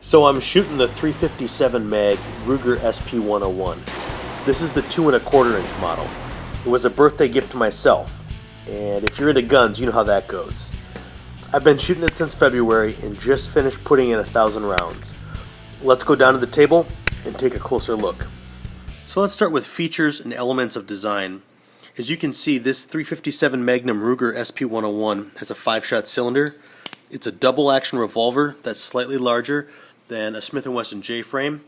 So I'm shooting the 357 mag Ruger SP101. This is the 2 1/4 inch model. It was a birthday gift to myself, and if you're into guns, you know how that goes. I've been shooting it since February and just finished putting in 1,000 rounds. Let's go down to the table and take a closer look. So let's start with features and elements of design. As you can see, this 357 Magnum Ruger SP101 has a 5-shot cylinder. It's a double action revolver that's slightly larger than a Smith & Wesson J-frame.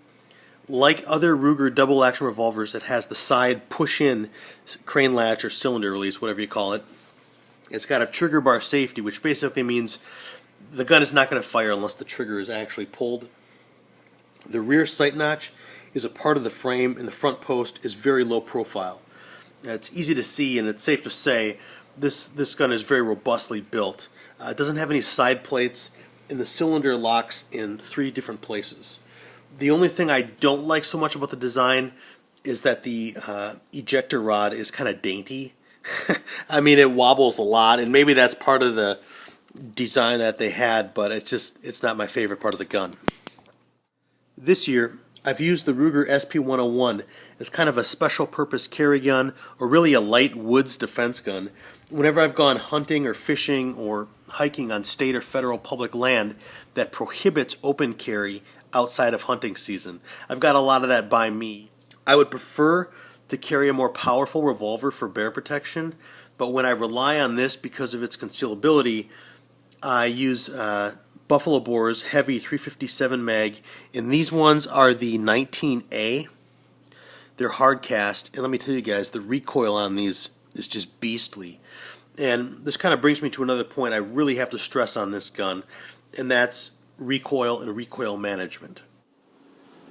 Like other Ruger double action revolvers, it has the side push-in crane latch or cylinder release, whatever you call it. It's got a trigger bar safety, which basically means the gun is not going to fire unless the trigger is actually pulled. The rear sight notch is a part of the frame, and the front post is very low profile. It's easy to see, and it's safe to say this gun is very robustly built. It doesn't have any side plates, and the cylinder locks in 3 different places. The only thing I don't like so much about the design is that the ejector rod is kind of dainty. I mean, it wobbles a lot, and maybe that's part of the design that they had, but it's not my favorite part of the gun. This year, I've used the Ruger SP101 as kind of a special purpose carry gun, or really a light woods defense gun, whenever I've gone hunting or fishing or hiking on state or federal public land that prohibits open carry outside of hunting season. I've got a lot of that by me. I would prefer to carry a more powerful revolver for bear protection, but when I rely on this because of its concealability, I use Buffalo Bore's heavy 357 mag, and these ones are the 19A. They're hard cast, and let me tell you guys, the recoil on these is just beastly. And this kind of brings me to another point I really have to stress on this gun, and that's recoil and recoil management.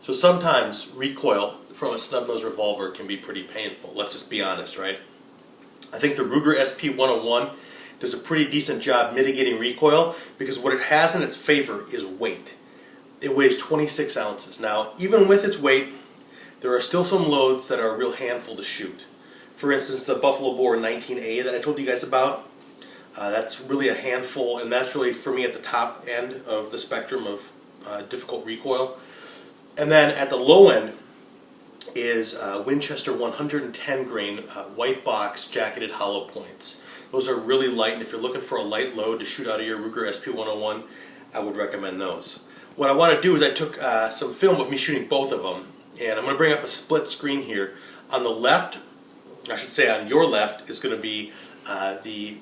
So sometimes recoil from a snub-nosed revolver can be pretty painful. Let's just be honest, right? I think the Ruger SP101 does a pretty decent job mitigating recoil because what it has in its favor is weight. It weighs 26 ounces. Now, even with its weight, there are still some loads that are a real handful to shoot. For instance, the Buffalo Bore 19A that I told you guys about, that's really a handful, and that's really, for me, at the top end of the spectrum of difficult recoil. And then at the low end is Winchester 110 grain white box jacketed hollow points. Those are really light, and if you're looking for a light load to shoot out of your Ruger SP101, I would recommend those. What I want to do is I took some film of me shooting both of them, and I'm going to bring up a split screen here. On the left, I should say on your left, is going to be the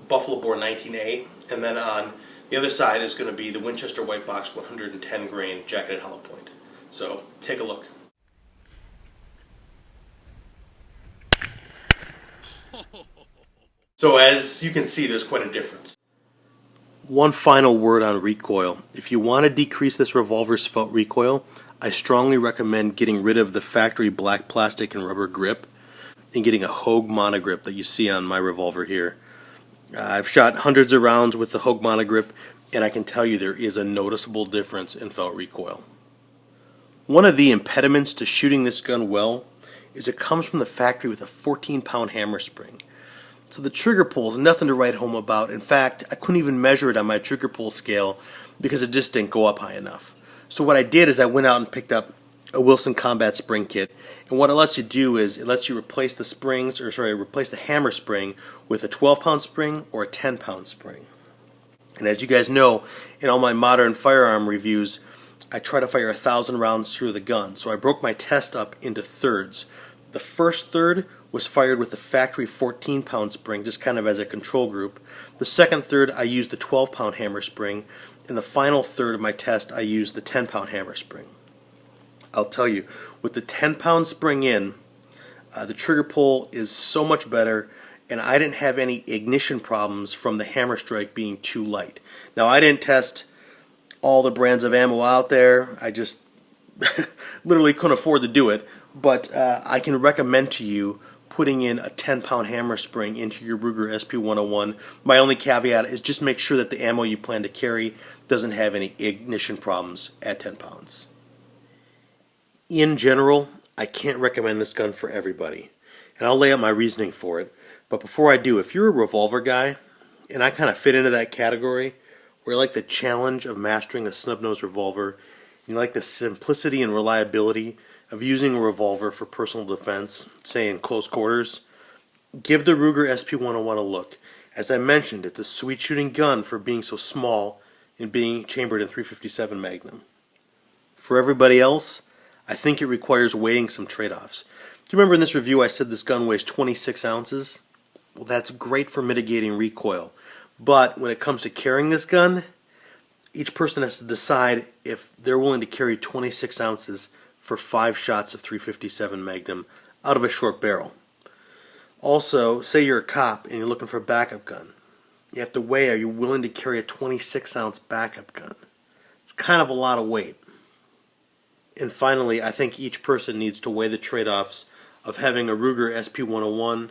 Buffalo Bore 19A, and then on the other side is going to be the Winchester white box 110 grain jacketed hollow point. So take a look. So as you can see, there's quite a difference. One final word on recoil. If you want to decrease this revolver's felt recoil, I strongly recommend getting rid of the factory black plastic and rubber grip and getting a Hogue monogrip that you see on my revolver here. I've shot hundreds of rounds with the Hogue monogrip, and I can tell you there is a noticeable difference in felt recoil. One of the impediments to shooting this gun well is it comes from the factory with a 14-pound hammer spring. So the trigger pull is nothing to write home about. In fact, I couldn't even measure it on my trigger pull scale because it just didn't go up high enough. So what I did is I went out and picked up a Wilson Combat spring kit, and what it lets you do is it lets you replace the hammer spring with a 12-pound spring or a 10-pound spring. And as you guys know, in all my modern firearm reviews, I try to fire 1,000 rounds through the gun. So I broke my test up into thirds. The first third was fired with the factory 14-pound spring, just kind of as a control group. The second third, I used the 12-pound hammer spring, and the final third of my test, I used the 10-pound hammer spring. I'll tell you, with the 10-pound spring in, the trigger pull is so much better, and I didn't have any ignition problems from the hammer strike being too light. Now, I didn't test all the brands of ammo out there. I just literally couldn't afford to do it, but I can recommend to you putting in a 10-pound hammer spring into your Ruger SP101. My only caveat is just make sure that the ammo you plan to carry doesn't have any ignition problems at 10 pounds. In general, I can't recommend this gun for everybody, and I'll lay out my reasoning for it. But before I do, if you're a revolver guy, and I kind of fit into that category, where I like the challenge of mastering a snub-nosed revolver, you like the simplicity and reliability of using a revolver for personal defense, say in close quarters, give the Ruger SP101 a look. As I mentioned, it's a sweet shooting gun for being so small and being chambered in .357 Magnum. For everybody else, I think it requires weighing some trade-offs. Do you remember in this review I said this gun weighs 26 ounces? Well, that's great for mitigating recoil. But when it comes to carrying this gun, each person has to decide if they're willing to carry 26 ounces for 5 shots of .357 Magnum out of a short barrel. Also, say you're a cop and you're looking for a backup gun. You have to weigh, are you willing to carry a 26 ounce backup gun? It's kind of a lot of weight. And finally, I think each person needs to weigh the trade-offs of having a Ruger SP101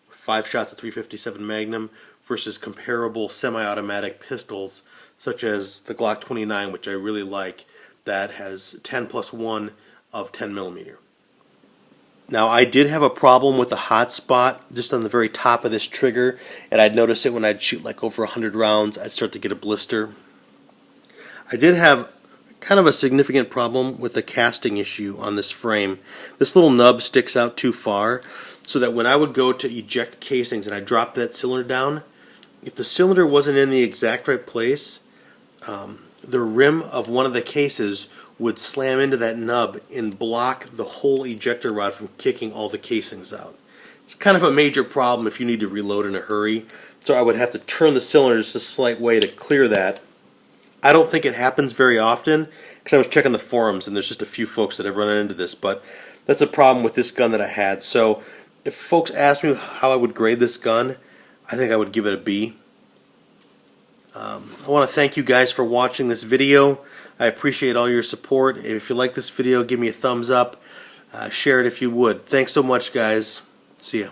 with 5 shots of .357 Magnum versus comparable semi-automatic pistols such as the Glock 29, which I really like, that has 10+1 of 10mm. Now, I did have a problem with a hot spot just on the very top of this trigger, and I'd notice it when I'd shoot like over 100 rounds, I'd start to get a blister. I did have kind of a significant problem with the casting issue on this frame. This little nub sticks out too far, so that when I would go to eject casings and I dropped that cylinder down, if the cylinder wasn't in the exact right place, the rim of one of the cases would slam into that nub and block the whole ejector rod from kicking all the casings out. It's kind of a major problem if you need to reload in a hurry, so I would have to turn the cylinder just a slight way to clear that. I don't think it happens very often, because I was checking the forums and there's just a few folks that have run into this, but that's a problem with this gun that I had. So if folks ask me how I would grade this gun, I think I would give it a B. I want to thank you guys for watching this video. I appreciate all your support. If you like this video, give me a thumbs up. Share it if you would. Thanks so much, guys. See ya.